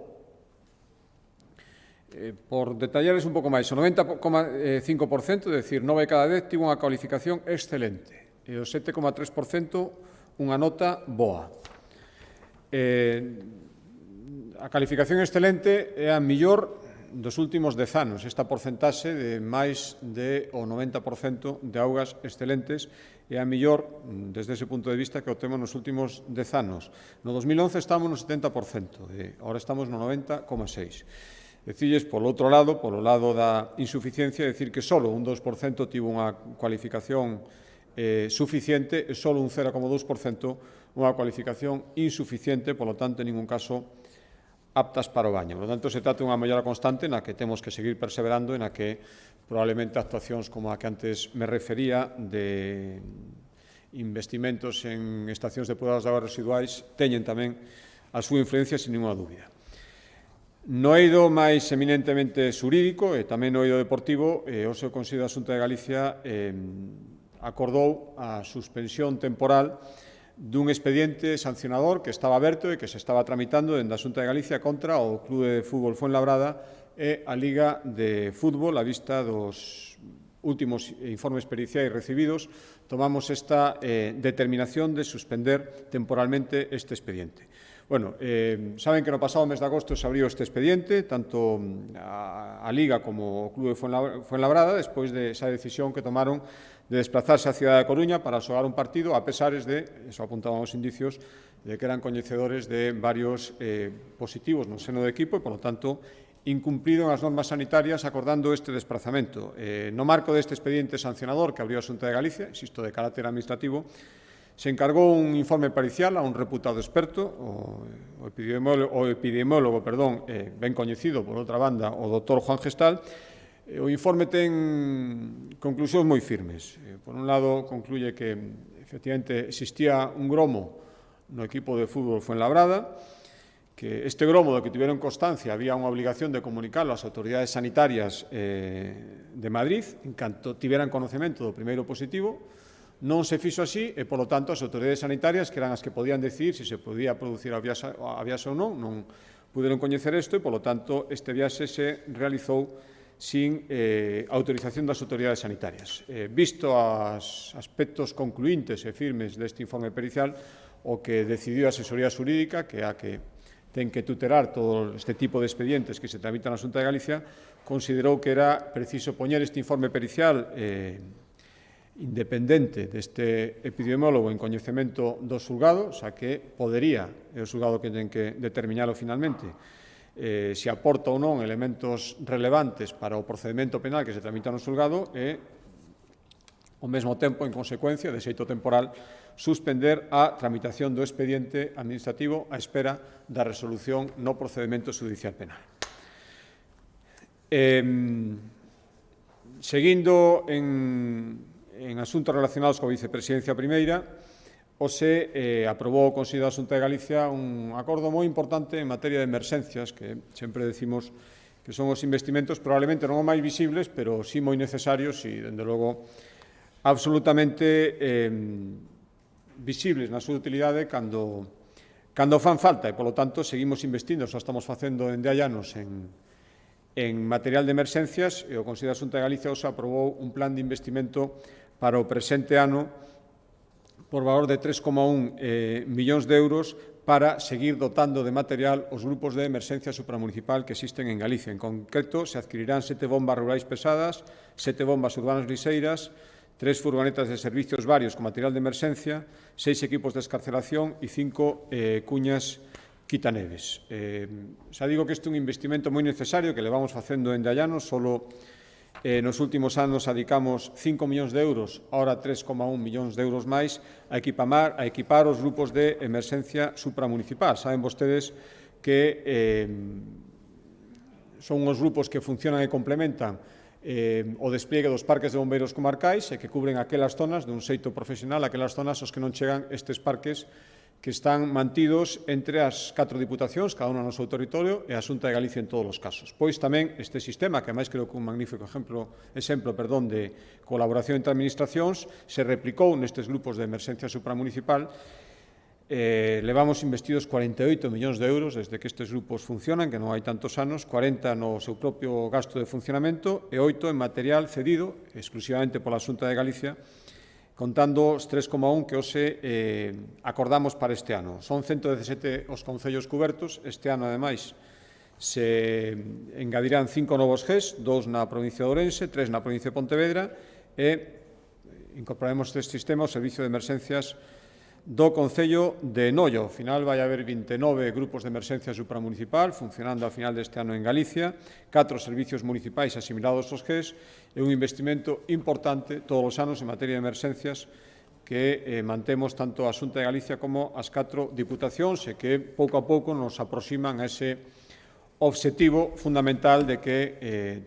Por detallarles un pouco máis, o 90,5%, é dicir, 9 de cada 10, tivo unha cualificación excelente e o 7,3% unha nota boa. A calificación excelente é a mellor dos últimos 10 anos, esta porcentaxe de máis de o 90% de augas excelentes é a mellor, desde ese punto de vista, que o temos nos últimos 10 anos. No 2011 estábamos no 70%, e agora estamos no 90,6%. Decilles, polo outro lado, polo lado da insuficiencia, decir que só un 2% tivo unha cualificación suficiente e só un 0,2% unha cualificación insuficiente, polo tanto, en ningún caso aptas para o baño. Por lo tanto, se trata de unha mellora constante na que temos que seguir perseverando e na que probablemente actuacións como a que antes me refería de investimentos en estacións depuradoras de augas residuais teñen tamén a súa influencia sin ninguna dúbida. No eido máis eminentemente xurídico e tamén no eido deportivo, o seu Consello da Xunta de Galicia acordou a suspensión temporal dun expediente sancionador que estaba aberto e que se estaba tramitando dende a Xunta de Galicia contra o Clube de Fútbol Fuenlabrada e a Liga de Fútbol. A vista dos últimos informes periciais recibidos, tomamos esta determinación de suspender temporalmente este expediente. Bueno, saben que no pasado mes de agosto se abriu este expediente, tanto a Liga como o Clube Fuenlabrada, despois de esa decisión que tomaron de desplazarse á cidade da Coruña para xogar un partido, a pesares de, eso apuntaban os indicios, de que eran coñecedores de varios positivos no seno do equipo e, por lo tanto, incumpriron as normas sanitarias acordando este desplazamento. No marco deste expediente sancionador que abriu a Xunta de Galicia, insisto, de carácter administrativo, se encargou un informe parcial a un reputado experto, o epidemiólogo, ben coñecido, por outra banda, o Dr. Juan Gestal. O informe ten conclusións moi firmes. Por un lado, concluye que, efectivamente, existía un gromo no equipo de fútbol Fuenlabrada, que este gromo do que tiveron constancia había unha obligación de comunicarlo ás autoridades sanitarias de Madrid en canto tiveran conocemento do primeiro positivo. Non se fixo así e, polo tanto, as autoridades sanitarias, que eran as que podían decidir se se podía producir a viaxe ou non puderon coñecer isto e, polo tanto, este viaxe se realizou sin autorización das autoridades sanitarias. Visto os aspectos concluíntes e firmes deste informe pericial, o que decidiu a asesoría xurídica, que é a que ten que tutelar todo este tipo de expedientes que se tramitan na Xunta de Galicia, considerou que era preciso poñer este informe pericial independente deste epidemiólogo en coñecemento do xulgado, xa que podería, é o xulgado que ten que determinalo finalmente, se aporta ou non elementos relevantes para o procedimento penal que se tramita no xulgado e, ao mesmo tempo, en consecuencia, de xeito temporal, suspender a tramitación do expediente administrativo á espera da resolución no procedimento xudicial penal. Seguindo en asuntos relacionados coa vicepresidencia primeira, hoxe aprobou o Consello da Xunta de Galicia un acordo moi importante en materia de emerxencias, que sempre decimos que son os investimentos probablemente non os máis visibles, pero sí moi necesarios e, dende logo, absolutamente visibles na súa utilidade cando fan falta e, polo tanto, seguimos investindo, xa estamos facendo dende hai anos en material de emerxencias e o Consello da Xunta de Galicia hoxe aprobou un plan de investimento para o presente ano por valor de 3,1 millóns de euros para seguir dotando de material os grupos de emerxencia supramunicipal que existen en Galicia. En concreto, se adquirirán 7 bombas rurais pesadas, 7 bombas urbanas liseiras, 3 furgonetas de servicios varios con material de emerxencia, 6 equipos de escarcelación e 5 cuñas quitaneves. Xa digo que este é un investimento moi necesario que levamos facendo dende hai anos, solo nos últimos anos adicamos 5 millóns de euros, ahora 3,1 millóns de euros máis, a equipar os grupos de emerxencia supramunicipal. Saben vostedes que son os grupos que funcionan e complementan o despliegue dos parques de bombeiros comarcais e que cubren aquelas zonas dun xeito profesional, aquelas zonas aos que non chegan estes parques que están mantidos entre as 4 diputacións, cada unha no seu territorio, e a Xunta de Galicia en todos os casos. Pois tamén este sistema, que ademais creo que un magnífico exemplo de colaboración entre administracións, se replicou nestes grupos de emerxencia supramunicipal. Levamos investidos 48 millóns de euros desde que estes grupos funcionan, que non hai tantos anos, 40 no seu propio gasto de funcionamento e 8 en material cedido exclusivamente pola Xunta de Galicia, contando os 3,1 que hoxe acordamos para este ano. Son 117 os concellos cubertos. Este ano, ademais, se engadirán 5 novos GES, 2 na provincia de Ourense, 3 na provincia de Pontevedra e incorporaremos este sistema ao servicio de emerxencias do Concello de Noio. Ao final vai haber 29 grupos de emerxencia supramunicipal funcionando ao final deste ano en Galicia, 4 servicios municipais asimilados aos GES e un investimento importante todos os anos en materia de emerxencias que mantemos tanto a Xunta de Galicia como as 4 diputacións e que pouco a pouco nos aproximan a ese obxectivo fundamental de que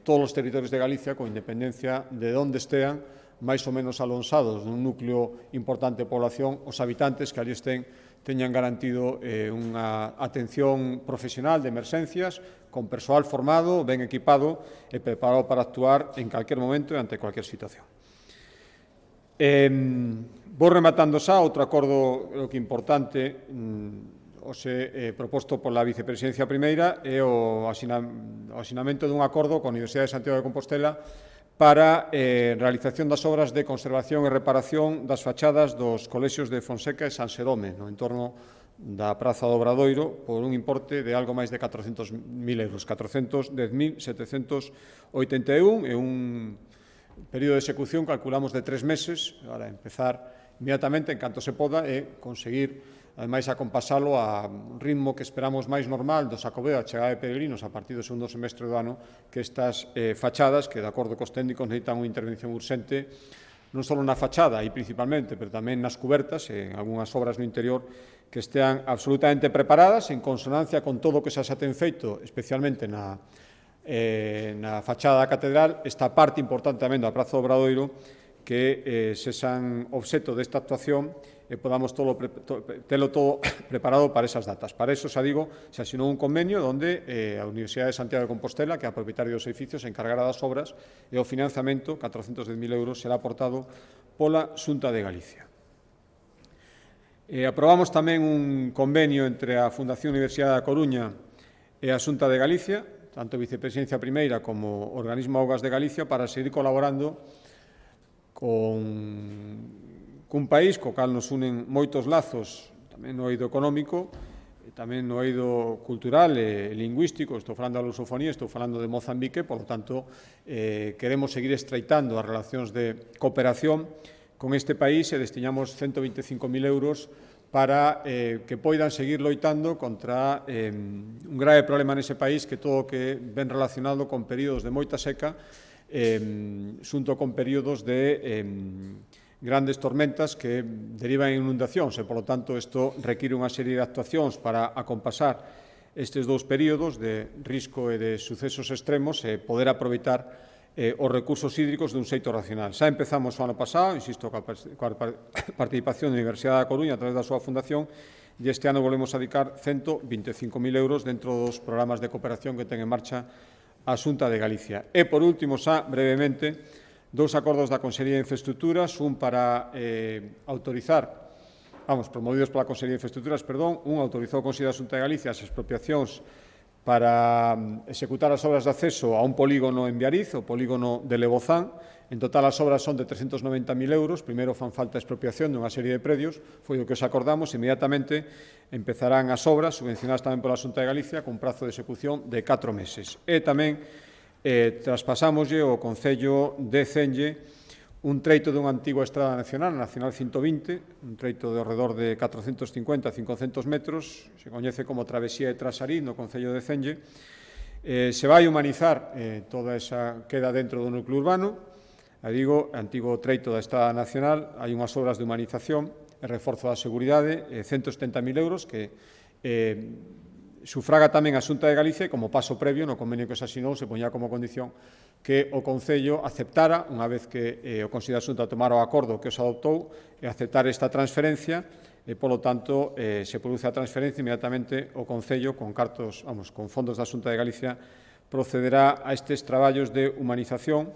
todos os territorios de Galicia, con independencia de onde estean, máis ou menos alonsados dun núcleo importante de población, os habitantes que ali estén teñan garantido unha atención profesional de emerxencias, con persoal formado, ben equipado e preparado para actuar en calquer momento e ante calquer situación. Vou rematando xa outro acordo que importante hoxe proposto pola vicepresidencia primeira é o asinamento dun acordo coa Universidade de Santiago de Compostela para realización das obras de conservación e reparación das fachadas dos colexios de Fonseca e San Xerome, no entorno da Praza do Obradoiro, por un importe de algo máis de 400.000 euros, 410.781, e un período de execución calculamos de 3 meses, para empezar inmediatamente, en canto se poda, e conseguir ademais acompasalo a un ritmo que esperamos máis normal do Xacobeo, a chegada de peregrinos a partir do segundo semestre do ano, que estas fachadas, que de acordo cos técnicos necesitan unha intervención urxente, non só na fachada e principalmente, pero tamén nas cubertas e en algunhas obras no interior, que estean absolutamente preparadas, en consonancia con todo o que xa se ten feito, especialmente na fachada da catedral, esta parte importante tamén da Praza do Obradoiro, que sexan obxecto desta actuación e podamos telo todo preparado para esas datas. Para eso, xa digo, se asinou un convenio onde a Universidade de Santiago de Compostela, que é a propietaria dos edificios, se encargará das obras e o financiamento, 410.000 euros, será aportado pola Xunta de Galicia. Aprobamos tamén un convenio entre a Fundación Universidade da Coruña e a Xunta de Galicia, tanto Vicepresidencia Primeira como Organismo Augas de Galicia, para seguir colaborando cun país co cal nos unen moitos lazos, tamén no eido económico, tamén no eido cultural e lingüístico. Estou falando da lusofonía, estou falando de Mozambique, por lo tanto, queremos seguir estreitando as relacións de cooperación con este país e destinamos 125.000 euros para que poidan seguir loitando contra un grave problema nese país, que todo o que ven relacionado con períodos de moita seca, xunto con períodos de grandes tormentas que derivan en inundacións e, polo tanto, isto require unha serie de actuacións para acompasar estes dous períodos de risco e de sucesos extremos e poder aproveitar os recursos hídricos dun xeito racional. Xa empezamos o ano pasado, insisto, coa participación da Universidade da Coruña a través da súa fundación, e este ano volvemos a dedicar 125.000 euros dentro dos programas de cooperación que ten en marcha a Xunta de Galicia. E, por último, xa brevemente, dous acordos da Consellería de Infraestructuras, un para promovidos pola Consellería de Infraestructuras, un autorizou o Consello da Xunta de Galicia as expropiacións para executar as obras de acceso a un polígono en Biariz, o polígono de Lebozán. En total, as obras son de 390.000 euros. Primeiro fan falta a expropiación dunha serie de predios, foi o que os acordamos. Inmediatamente empezarán as obras, subvencionadas tamén pola Xunta de Galicia, con prazo de execución de 4 meses. E tamén traspasámoslle ao Concello de Cenlle un treito dunha antigua estrada nacional, a Nacional 120, un treito de alrededor de 450 a 500 metros, se coñece como Travesía de Trasarín, no Concello de Cenlle. Se vai humanizar toda esa queda dentro do núcleo urbano. Digo, antigo treito da Estrada Nacional, hai unhas obras de humanización e reforzo da seguridade, 170.000 euros, que sufraga tamén a Xunta de Galicia, como paso previo no convenio que se asinou, se poñía como condición que o Concello aceptara, unha vez que o Consello da Xunta tomara o acordo que os adoptou, e aceptar esta transferencia, e, polo tanto, se produce a transferencia, inmediatamente o Concello, con fondos da Xunta de Galicia, procederá a estes traballos de humanización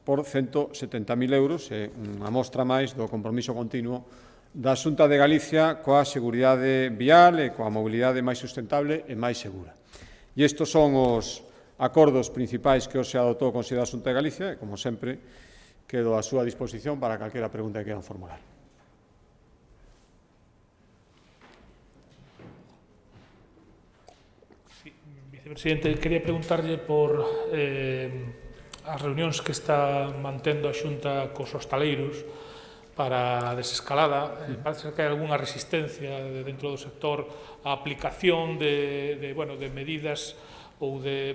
por 170.000 euros, unha mostra máis do compromiso continuo da Xunta de Galicia coa seguridade vial e coa mobilidade máis sustentable e máis segura. E estes son os acordos principais que hoxe adoptou o Consello da Xunta de Galicia e, como sempre, quedo á súa disposición para calquera pregunta que queran formular. Sí, vicepresidente, quería preguntarlle por as reunións que está mantendo a Xunta cos hostaleiros para a desescalada. Parece que hai algunha resistencia dentro do sector á aplicación de medidas ou de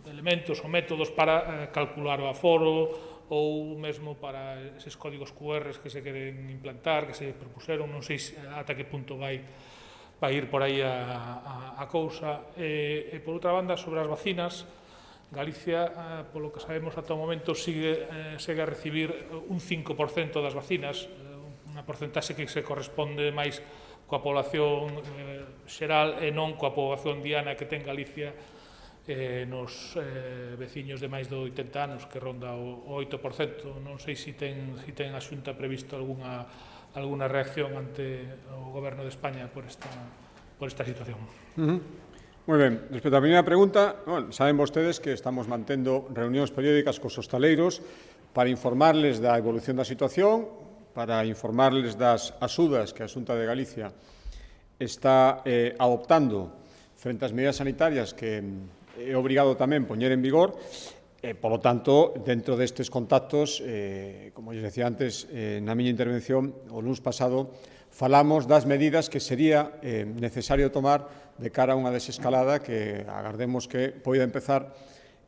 elementos ou métodos para calcular o aforo ou mesmo para eses códigos QR que se queren implantar, que se propuseron. Non sei ata que punto vai ir por aí a cousa. E, por outra banda, sobre as vacinas, Galicia, polo que sabemos ata o momento, segue a recibir un 5% das vacinas, unha porcentaxe que se corresponde máis coa población xeral e non coa población diana que ten Galicia nos veciños de máis de 80 anos, que ronda o 8%. Non sei se ten a Xunta previsto alguna reacción ante o Goberno de España por esta situación. Moi ben, respecto á primeira pregunta, saben vostedes que estamos mantendo reunións periódicas cos hostaleiros para informarles da evolución da situación, para informarles das axudas que a Xunta de Galicia está adoptando frente ás medidas sanitarias que é obrigado tamén poñer en vigor. Por lo tanto, dentro destes contactos, como lles decía antes, na miña intervención, o luns pasado, falamos das medidas que sería necesario tomar de cara a unha desescalada que agardemos que poida empezar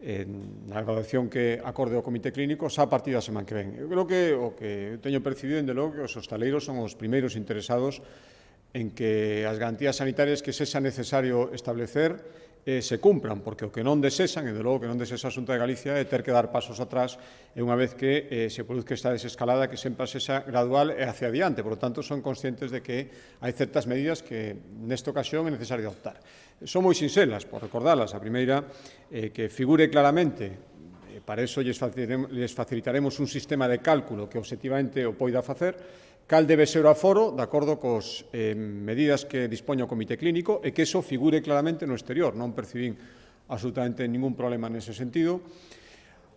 na graduación que acorde o Comité Clínico xa a partir da semana que ven. Eu creo que o que teño percibido, dende logo, que os hostaleiros son os primeiros interesados en que as garantías sanitarias que sexa necesario establecer se cumpran, porque o que non desexan, e de logo que non desexa a Xunta de Galicia, é ter que dar pasos atrás e unha vez que se produzca esta desescalada que sempre sexa gradual e hacia adiante. Por lo tanto, son conscientes de que hai certas medidas que nesta ocasión é necesario adoptar. Son moi sinxelas, por recordalas. A primeira, que figure claramente, para iso lles facilitaremos un sistema de cálculo que obxectivamente o poida facer, cal debe ser o aforo, de acordo cos medidas que dispoña o Comité Clínico, e que iso figure claramente no exterior. Non percibín absolutamente ningún problema nese sentido.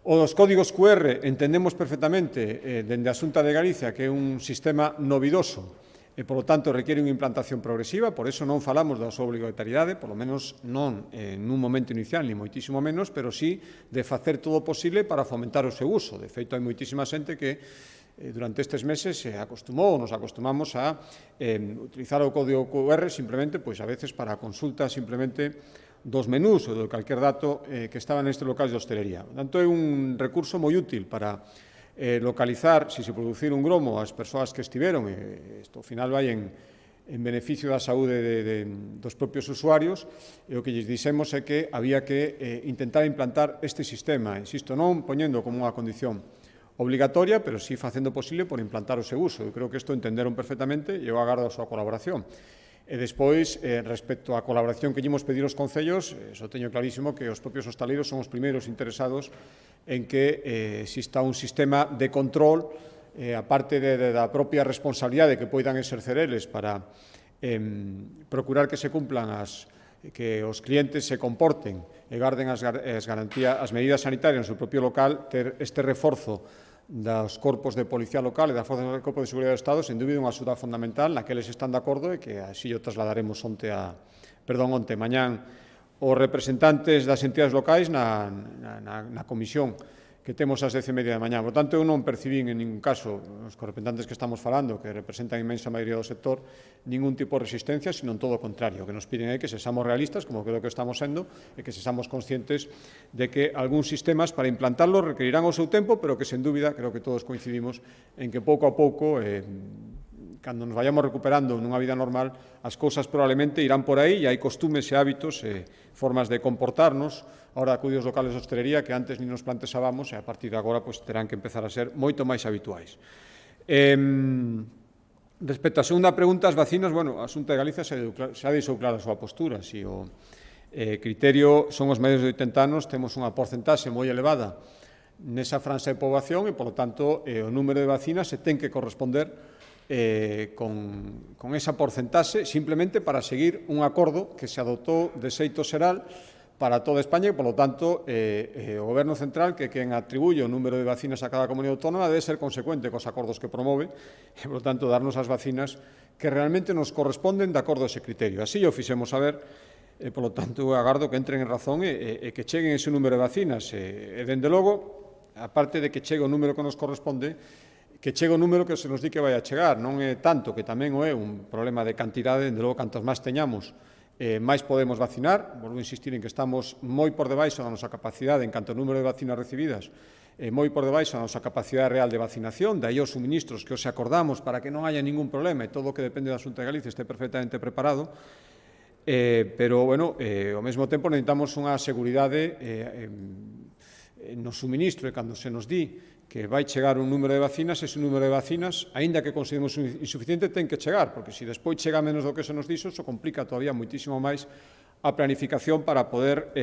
Os códigos QR entendemos perfectamente dende a Xunta de Galicia que é un sistema novidoso e, polo tanto, requiere unha implantación progresiva, por iso non falamos da súa obrigatoriedade, polo menos non nun momento inicial, ni moitísimo menos, pero sí de facer todo o posible para fomentar o seu uso. De feito, hai moitísima xente que durante estes meses nos acostumamos a utilizar o código QR simplemente, pois a veces para consulta simplemente dos menús ou de calquer dato que estaba neste local de hostelería. Por tanto, é un recurso moi útil para localizar, se producir un gromo ás persoas que estiveron, e isto ao final vai en beneficio da saúde dos propios usuarios, e o que lles dixemos é que había que intentar implantar este sistema, insisto, non poñendo como unha condición obligatoria, pero sí facendo posible por implantar o seu uso. Eu creo que isto entenderon perfectamente e eu agardo a súa colaboración. E despois, respecto á colaboración que llemos pedir aos concellos, só teño clarísimo que os propios hostaleiros son os primeiros interesados en que exista un sistema de control, aparte da propia responsabilidade que poidan exercer eles para procurar que se cumplan que os clientes se comporten e garden as medidas sanitarias no seu propio local, ter este reforzo dos corpos de policía local e da Forza do Corpo de Seguridade do Estado, sen dúbida unha axuda fundamental na que eles están de acordo e que así o trasladaremos onte mañán os representantes das entidades locais na comisión que temos ás 10:30 da mañá. Por tanto, eu non percibín en ningún caso, os representantes que estamos falando, que representan a inmensa maioría do sector, ningún tipo de resistencia, sino en todo o contrario. O que nos piden é que sexamos realistas, como creo que estamos sendo, e que sexamos conscientes de que algúns sistemas para implantarlos requerirán o seu tempo, pero que, sen dúbida, creo que todos coincidimos en que pouco a pouco, cando nos vayamos recuperando nunha vida normal, as cousas probablemente irán por aí e hai costumes e hábitos e formas de comportarnos ahora acudidos locales de hostelería que antes ni nos planteábamos e a partir de agora terán que empezar a ser moito máis habituais. Respecto á segunda pregunta, as vacinas, a Xunta de Galicia xa deixou clara a súa postura. Si o criterio son os maiores de 80 anos, temos unha porcentaxe moi elevada nesa franxa de poboación e, polo tanto, o número de vacinas se ten que corresponder con esa porcentaxe simplemente para seguir un acordo que se adoptou de xeito xeral para toda España e, polo tanto, o Goberno Central, que quen atribuye o número de vacinas a cada comunidade autónoma, debe ser consecuente cos acordos que promove e, polo tanto, darnos as vacinas que realmente nos corresponden de acordo a ese criterio. Así o fixemos saber, e, polo tanto, agardo que entren en razón e que cheguen ese número de vacinas. E, dende logo, aparte de que chegue o número que nos corresponde, que chegue o número que se nos di que vai a chegar. Non é tanto, que tamén o é un problema de cantidade, dende logo, cantos máis teñamos, máis podemos vacinar. Volvo a insistir en que estamos moi por debaixo da nosa capacidade en canto ao número de vacinas recibidas, moi por debaixo da nosa capacidade real de vacinación, de aí os suministros que os acordamos para que non haya ningún problema e todo o que depende da Xunta de Galicia este perfectamente preparado, pero, ao mesmo tempo necesitamos unha seguridade no suministro e cando se nos di que vai chegar un número de vacinas, ese número de vacinas, aínda que consideremos insuficiente, ten que chegar, porque se despois chega menos do que se nos dixo, eso complica todavía moitísimo máis a planificación para poder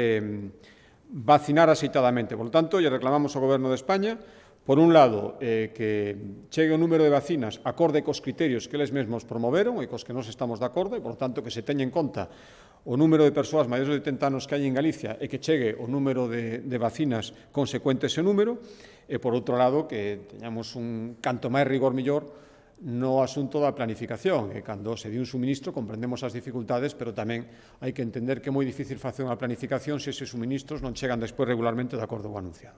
vacinar axeitadamente. Por lo tanto, lle reclamamos ao Goberno de España, por un lado, que chegue o número de vacinas acorde cos criterios que eles mesmos promoveron e cos que nos estamos de acordo, e, por lo tanto, que se teña en conta o número de persoas maiores de 80 anos que hai en Galicia e que chegue o número de vacinas consecuente ese número, e, por outro lado, que teñamos un canto máis rigor millor no asunto da planificación. E cando se di un suministro comprendemos as dificultades, pero tamén hai que entender que é moi difícil facer unha planificación se eses suministros non chegan despois regularmente de acordo co anunciado.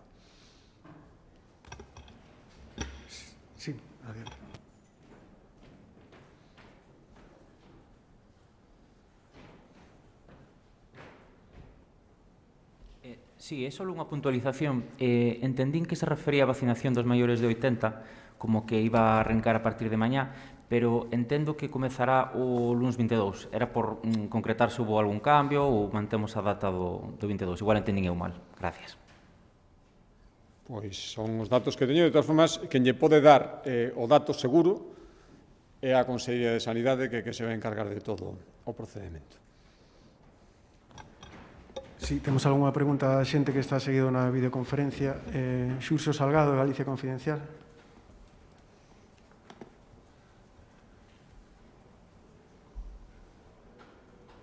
Sí, adiante. Sí, é só unha puntualización. Entendín que se refería á vacinación dos maiores de 80, como que iba a arrancar a partir de mañá, pero entendo que comezará o lunes 22. Era por concretar se houve algún cambio ou mantemos a data do 22. Igual entendín eu mal. Gracias. Pois son os datos que teño. De todas formas, quen lle pode dar o dato seguro é a Consellería de Sanidade que se vai encargar de todo o procedimento. Sí, temos algunha pregunta da xente que está seguido na videoconferencia. Xurxo Salgado, Galicia Confidencial.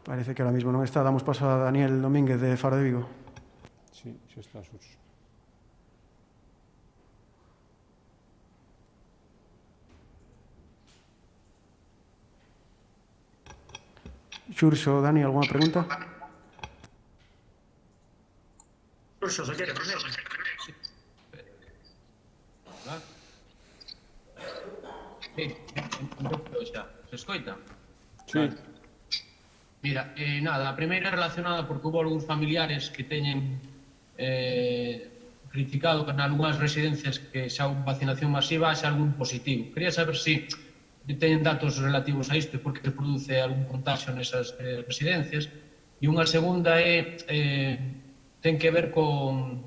Parece que ahora mismo non está. Damos paso a Daniel Domínguez de Faro de Vigo. Sí, xa está, Xurxo. Xurxo, Dani, algunha pregunta? Xurxo, se quere, primeiro. Sí, xa. Se escoita? Sí. Vale. Mira, nada, a primeira relacionada porque houve algúns familiares que teñen criticado que en algunhas residencias que xa houve vacinación masiva xa algún positivo. Quería saber se teñen datos relativos a isto e por que se produce algún contagio nesas residencias. E unha segunda ten que ver coa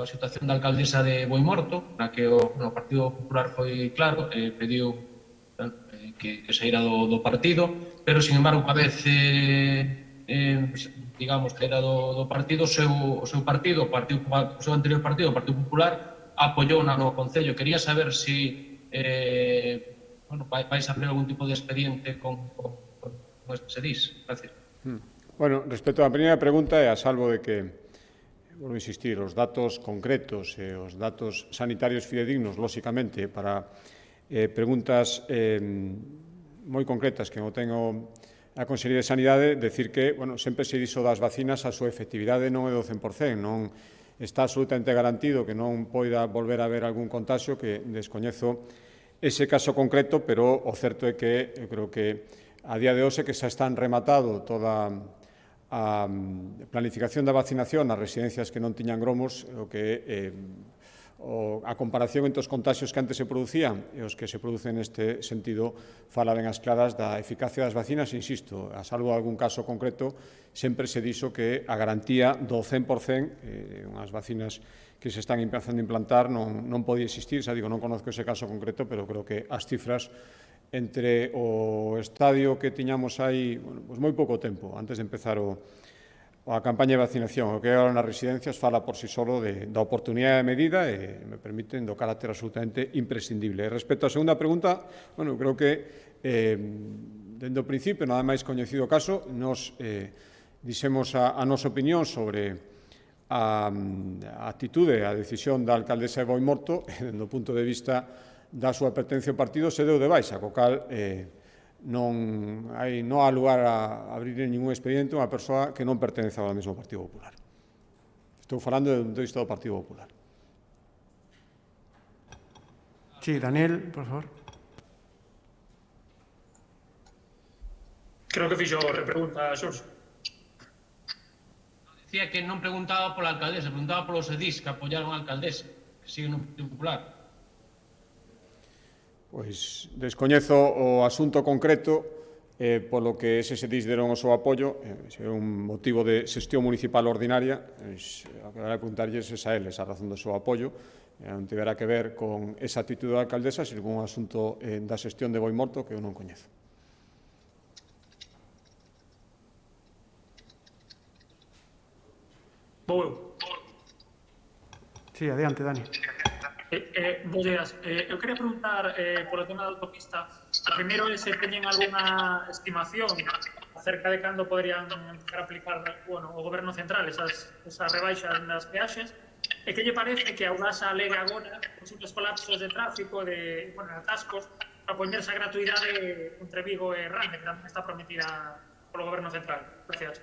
situación da alcaldesa de Boimorto, na que o Partido Popular foi claro, pediu que saíra do partido, pero, sin embargo, a vez, digamos, que era do partido, o seu partido, o seu anterior partido, o Partido Popular, apoyou no Concello. Quería saber se vais a abrir algún tipo de expediente con este se dis. Gracias. Bueno, respecto á primeira pregunta, e a salvo de que, volvo a insistir, os datos concretos e os datos sanitarios fidedignos, lóxicamente, para preguntas moi concretas que non tengo a Consellería de Sanidade, decir que, sempre se dixo das vacinas, a súa efectividade non é do 100%, non está absolutamente garantido que non poida volver a haber algún contagio, que descoñezo ese caso concreto, pero o certo é que eu creo que a día de hoxe que xa están rematado toda a planificación da vacinación nas residencias que non tiñan gromos, o que a comparación entre os contagios que antes se producían e os que se producen neste sentido fala ben as claras da eficacia das vacinas. Insisto, a salvo de algún caso concreto, sempre se dixo que a garantía do 100%, unhas vacinas que se están empezando a implantar, non podía existir. Xa digo, non conozco ese caso concreto, pero creo que as cifras entre o estadio que tiñamos aí moi pouco tempo, antes de empezar a campaña de vacinación, o que agora nas residencias fala por si solo da oportunidade de medida e, me permiten, do carácter absolutamente imprescindible. Respecto á segunda pregunta, creo que, dende o principio, nada máis coñecido o caso, nos dixemos a nosa opinión sobre a actitude, a decisión da alcaldesa de Boimorto, e, dende o punto de vista da súa pertenencia ao partido, se deu de baixa, co cal non há lugar a abrir ningún expediente a unha persoa que non pertenece ao mesmo Partido Popular. Estou falando do punto de vista do Partido Popular. Sí, Daniel, por favor. Creo que fixo repregunta, Xurxo. Decía que non preguntaba pola alcaldesa, preguntaba polos edís que apoyaron a alcaldesa, que siguen no Partido Popular. Pois descoñezo o asunto concreto polo que eses edís deron o seu apoio, se é un motivo de xestión municipal ordinaria, acabará de preguntarlles a eles a razón do seu apoio, non tiverá que ver con esa actitude da alcaldesa, sino un asunto da xestión de Boimorto que eu non coñezo. Vou eu. Sí, adiante, Dani. Bos días. Eu quería preguntar polo tema da autopista. Primeiro, se teñen algunha estimación acerca de cando poderían empezar a aplicar o Goberno Central esas rebaixas nas peaxes, e que lle parece que a Audasa alega agora posibles colapsos de tráfico, de atascos, para poñer esa gratuidade entre Vigo e Rande, que tamén está prometida polo Goberno Central. Gracias.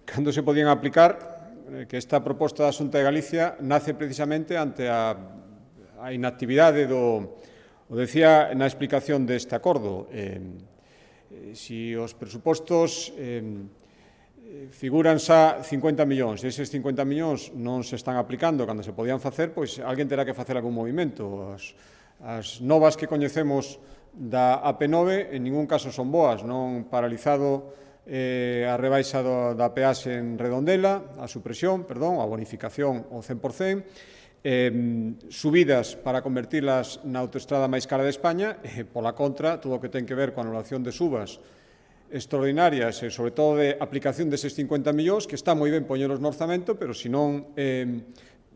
Cando se podían aplicar, que esta proposta da Xunta de Galicia nace precisamente ante a inactividade o decía na explicación deste acordo, si os presupostos figuran xa 50 millóns, e eses 50 millóns non se están aplicando cando se podían facer, pois alguén terá que facer algún movimento. As novas que coñecemos da AP9 en ningún caso son boas, non paralizado a rebaixa da peaxe en Redondela, a supresión, perdón, a bonificación ao 100%, subidas para convertilas na autoestrada máis cara de España, e, pola contra, todo o que ten que ver coa anulación de subas extraordinarias e, sobre todo, de aplicación deses 50 millóns, que está moi ben poñeros no orzamento, pero se non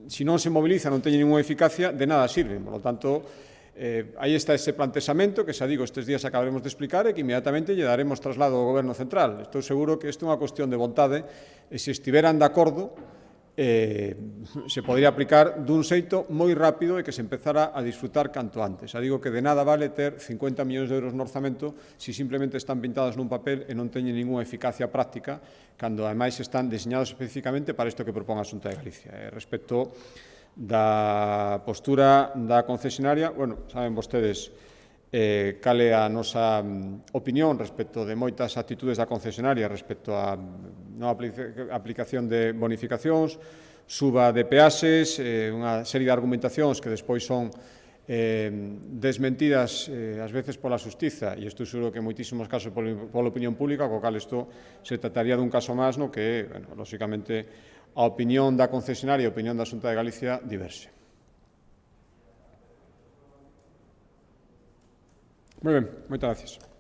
se moviliza, non teñen ninguna eficacia, de nada sirven. Por lo tanto, aí está ese plantexamento que, xa digo, estes días acabaremos de explicar e que inmediatamente lle daremos traslado ao Goberno Central. Estou seguro que isto é unha cuestión de vontade e se estiveran de acordo se podría aplicar dun xeito moi rápido e que se empezara a disfrutar canto antes. Xa digo que de nada vale ter 50 millóns de euros no orzamento se simplemente están pintadas nun papel e non teñen ninguna eficacia práctica, cando ademais están diseñados especificamente para isto que propón a Xunta de Galicia. Respecto da postura da concesionaria, bueno, saben vostedes cal é a nosa opinión respecto de moitas actitudes da concesionaria respecto a nova aplicación de bonificacións, suba de peaxes, unha serie de argumentacións que despois son desmentidas ás veces pola Xustiza, e estou seguro que en moitísimos casos pola opinión pública, co cal isto se trataría dun caso máis no que, bueno, lóxicamente, a opinión da concesionaria e a opinión da Xunta de Galicia diverse. Moi ben, moitas gracias.